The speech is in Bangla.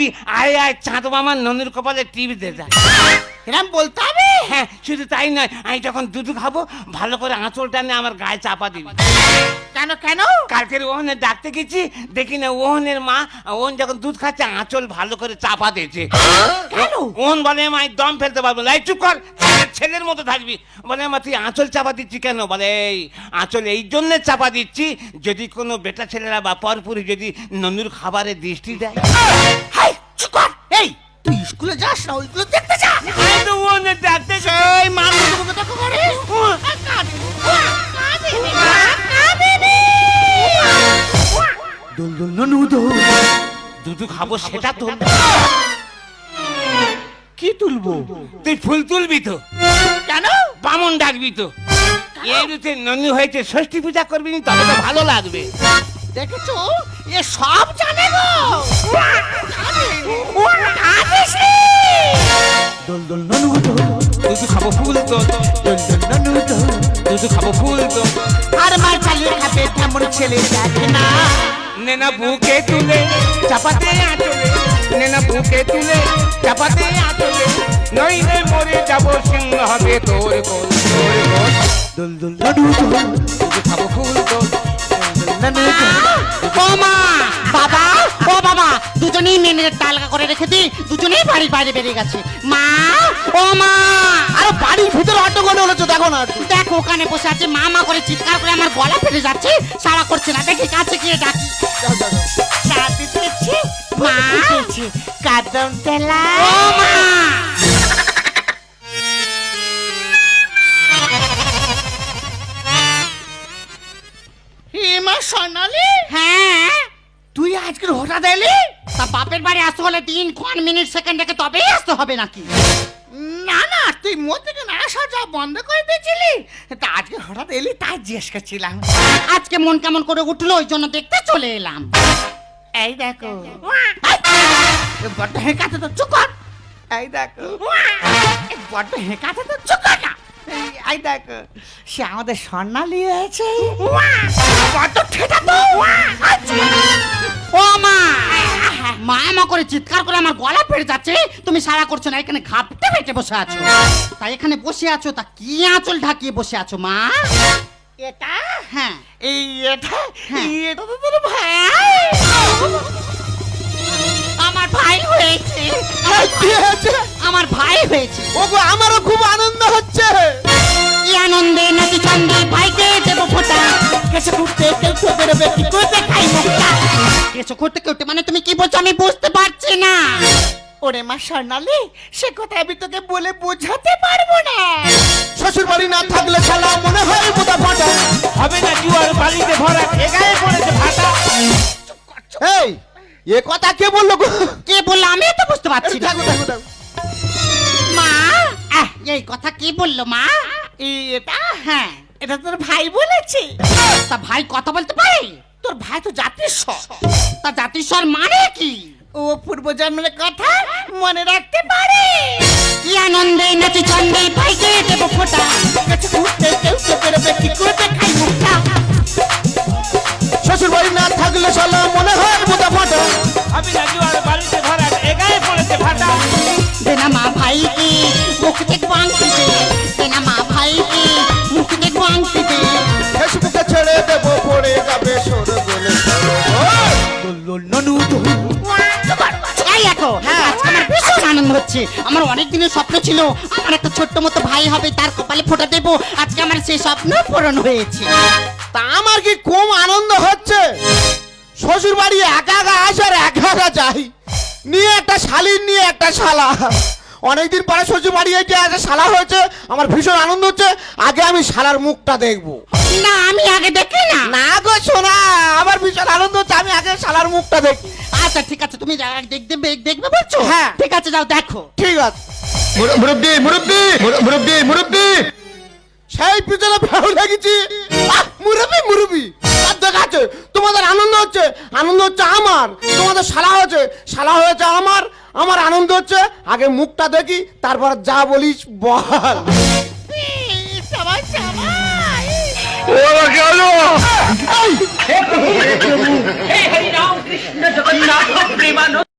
বলবি আয় আয় চাঁদ মামার ননির কপালে টিভি দে যা। এরম বলতে হবে? হ্যাঁ, শুধু তাই নয়, আমি যখন দুধ খাবো ভালো করে আঁচলটা নিয়ে আমার গায়ে চাপা দিবি। কেন কেন? কালকের ওহনে ডাকতে গেছি, দেখি না ওহনের মা ওহন যখন দুধ খাচ্ছে আঁচল ভালো করে চাপা দিয়েছে। কেন? ওহন বলে মা দম ফেলতে পারবো না। এই চুপ কর, ছেলের মতো থাকবি। বলে মা তুই আঁচল চাপা দিচ্ছি কেন? বলে এই আঁচল এই জন্যে চাপা দিচ্ছি, যদি কোনো বেটা ছেলেরা বা পরপুরি যদি ননুর খাবারে দৃষ্টি দেয়। হাই চুপ কর। এই তুই স্কুলে যাস না, ওইগুলো দেখতে যা। আমি তো ওহনে ডাকতে এই মানুষ তোকে দেখো করে দোল দোল ননু দোল। দুধ খাবো সেটা তো কি তুলবো? তুই ফুল তুলবি তো? কেন? বামন ডাকবি তো? এই রুতে ননু হয়েছে, ষষ্ঠী পূজা করবি নি, তবে তো ভালো লাগবে। দেখেছো, এ সব জানে গো। দোল দোল ননু দোল, দুধ খাবো ফুল তো, দোল দোল ননু দোল। দুধ খাবো ফুল তো। আর মার চালিয়ে খাবে তেমন ছেলে দেখে না। নেনা বুকে তুলে চাপাতে আঁচলে, নেনা বুকে তুলে চাপাতে আঁচলে, নইলে মরে যাবো সিংহ হবে তোর কোল, তোর কোল। দোল দোল ননু দোল, দুধ খাবো ফুল তো, ননু দোল। ও মা, বাবা, ও বাবা, দুজনেই মেনের তালকা করে রেখে দি, দুজনেই বাড়ির বাইরে বেরিয়ে গেছে। মা, ও মা, আরে বাড়ির ভিতরে অট্টগোল হচ্ছে, দেখো না। দেখো ওখানে বসে আছে, মা মা করে চিৎকার করে আমার গলা ফেটে যাচ্ছে, সারা করছে না। দেখি কাছে গিয়ে ডাকি। কাঁদতে দিচ্ছে, মা, কাদম তেলা। ও মা, হে মা সোনালি, হ্যাঁ, তুই আজকে হঠাৎ এলি? তা বাপের বাড়ি আসতে হলে দিনক্ষণ মিনিট সেকেন্ড রেখে তবেই আসতে হবে নাকি? না না, তুই মোর থেকে না আসা যা বন্ধ করে দিয়েছিলি, তা আজকে হঠাৎ এলি তাই জিজ্ঞেস করছিলাম। আজকে মন কেমন করে উঠলো, ওই জন্য দেখতে চলে এলাম। এই দেখো, বড্ড হেঁকাতে তো চুপ কর। এই দেখো, বড্ড হেঁকাতে তো চুপ কর না। এই দেখো, সে আমাদের স্বর্ণালী হয়েছে। বড্ড ঠেটা তো। ও মা, মা মা করে চিৎকার করে আমার গলা ফেটে যাচ্ছে, তুমি সারা করছো না, এখানে ঘাপটে বেঁচে বসে আছো। তাই এখানে বসে আছো, তা কি আঁচল ঢাকিয়ে বসে আছো মা? এটা হ্যাঁ, এই এটা হ্যাঁ। এটা তো তোর ভাই। আমার ভাই হয়েছে, কি হয়েছে? আমার ভাই হয়েছে। ওগো আমারও খুব আনন্দ হচ্ছে। কি আনন্দে নাকি চন্দে ভাইকে দেবো ফোঁটা। কেসে ঘুরতে কেউ তো বেরোবে, কি করতে খাই মুখটা। কিছু করতে করতে মানে তুমি কি বলছো আমি বুঝতে পারছি না। ওরে মা স্বর্ণালী, সে কথা আমি তোকে বলে বোঝাতে পারবো না। শ্বশুর বাড়ি না থাকলে শালা মনে হয় বোধা ফাটা। হবে না জুয়ার বালিতে ভরা, এগায়ে পড়েছে ভাটা। এই এ কথা কে বললো গো? কে বললো আমি তো বুঝতে পারছি না। থাকো থাকো থাকো। মা, এই কথা কি বললো মা? এটা হ্যাঁ, এটা তোর ভাই বলেছে। তা ভাই কথা বলতে পারে? তোর ভাই তো জাতিস্বর। তা জাতিস্বর মানে কি? ও পূর্বজন্মের কথা মনে রাখতে পারে। কি আনন্দে নাচি চন্দে ভাইকে দেবো ফোঁটা। কেসে ঘুরতে কেউ তো বেরোবে, কি করতে খাই মুখটা। শ্বশুর বাড়ি না থাকলে শালা মনে হয় বোধা ফাটা। হবে না জুয়ার বালিতে ভরা, এগায়ে পড়েছে ভাটা। দেনা মা ভাইকে মুখ দেখবো আংটি দে, দেনা মা ভাইকে মুখ দেখবো আংটি দে। ফেসবুকে ছেড়ে দেবো, পড়ে যাবে সরগোলে সরগোল। ননু দোল। এই দেখো, আজকে আমার ভীষণ আনন্দ হচ্ছে। আমার অনেক দিনের স্বপ্ন ছিল আমার একটা ছোট্ট মতো ভাই হবে, তার কপালে ফোঁটা দেবো। আজকে আমার সেই স্বপ্ন পূরণ হয়েছে। তা আমার কি কম আনন্দ হচ্ছে? শ্বশুর বাড়ি একা একা আসে আর একা একা যাই, নিয়ে একটা শালির নিয়ে একটা শালা। অনেকদিন পরে শ্বশুর বাড়ি এসে একটা শালা হয়েছে, আমার ভীষণ আনন্দ হচ্ছে। আগে আমি শালার মুখটা দেখবো। না আমি আগে দেখি না। না গো শোনা, আমার ভীষণ আনন্দ হচ্ছে, আমি আগে শালার মুখটা দেখি। আচ্ছা ঠিক আছে, তুমি দেখবে দেখবে বলছো? হ্যাঁ। ঠিক আছে, যাও দেখো। ঠিক আছে। মুরব্বি মুরব্বি মুরব্বি মুরব্বি সেই পিছনে ভেউ লেগেছি। মুরবি মুরবি দেখাচ্ছে, তোমাদের আনন্দ হচ্ছে, আনন্দ হচ্ছে আমার। তোমাদের শালা হয়েছে, শালা হয়েছে আমার, আমার আনন্দ হচ্ছে। আগে মুখটা দেখি, তারপর যা বলিস বল। ওরা গেল। हे हरि राम कृष्ण जगन्नाथ प्रेमानंद।